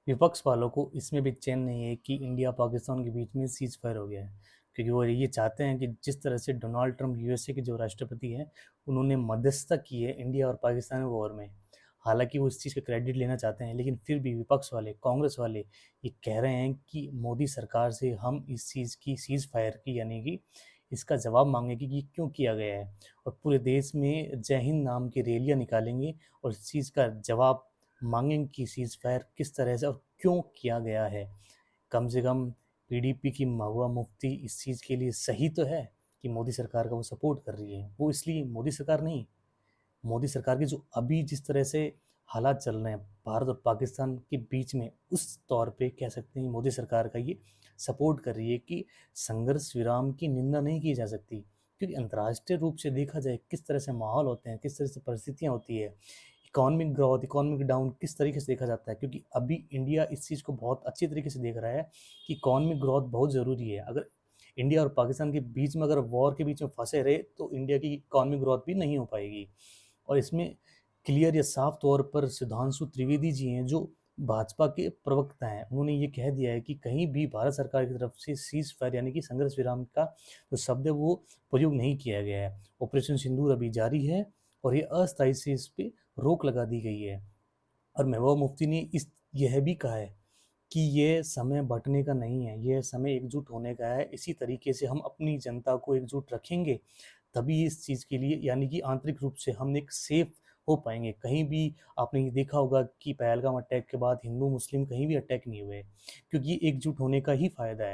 विपक्ष वालों को इसमें भी चैन नहीं है कि इंडिया पाकिस्तान के बीच में सीज फायर हो गया है, क्योंकि वो ये चाहते हैं कि जिस तरह से डोनाल्ड ट्रंप यूएसए के जो राष्ट्रपति हैं उन्होंने मध्यस्थता की है इंडिया और पाकिस्तान वॉर में। हालांकि वो इस चीज़ का क्रेडिट लेना चाहते हैं, लेकिन फिर भी विपक्ष वाले, कांग्रेस वाले ये कह रहे हैं कि मोदी सरकार से हम इस चीज़ की सीज फायर की यानी कि इसका जवाब मांगेंगे कि ये क्यों किया गया है, और पूरे देश में जय हिंद नाम की रैलियां निकालेंगे और इस चीज़ का जवाब मांगेंगे कि सीज फायर किस तरह से और क्यों किया गया है। कम से कम पीडीपी की महुआ मुफ्ती इस चीज़ के लिए सही तो है कि मोदी सरकार का वो सपोर्ट कर रही है। वो इसलिए मोदी सरकार नहीं, मोदी सरकार के जो अभी जिस तरह से हालात चल रहे हैं भारत और पाकिस्तान के बीच में, उस तौर पे कह सकते हैं मोदी सरकार का ये सपोर्ट कर रही है कि संघर्ष विराम की निंदा नहीं की जा सकती, क्योंकि अंतर्राष्ट्रीय रूप से देखा जाए किस तरह से माहौल होते हैं, किस तरह से परिस्थितियाँ होती है, इकोनॉमिक ग्रोथ, इकोनॉमिक डाउन किस तरीके से देखा जाता है। क्योंकि अभी इंडिया इस चीज़ को बहुत अच्छी तरीके से देख रहा है कि इकोनॉमिक ग्रोथ बहुत ज़रूरी है। अगर इंडिया और पाकिस्तान के बीच में अगर वॉर के बीच में फंसे रहे तो इंडिया की इकोनॉमिक ग्रोथ भी नहीं हो पाएगी। और इसमें क्लियर या साफ तौर पर सुधांशु त्रिवेदी जी हैं जो भाजपा के प्रवक्ता हैं, उन्होंने ये कह दिया है कि कहीं भी भारत सरकार की तरफ से सीज फायर यानी कि संघर्ष विराम का जो शब्द है वो प्रयोग नहीं किया गया है। ऑपरेशन सिंदूर अभी जारी है और ये अस्थायी से इस पे रोक लगा दी गई है। और महबूबा मुफ्ती ने इस यह भी कहा है कि ये समय बँटने का नहीं है, ये समय एकजुट होने का है। इसी तरीके से हम अपनी जनता को एकजुट रखेंगे, तभी इस चीज़ के लिए यानी कि आंतरिक रूप से हम एक सेफ हो पाएँगे। कहीं भी आपने ये देखा होगा कि पहलगाम अटैक के बाद हिंदू-मुस्लिम कहीं भी अटैक नहीं हुए, क्योंकि एकजुट होने का ही फ़ायदा है।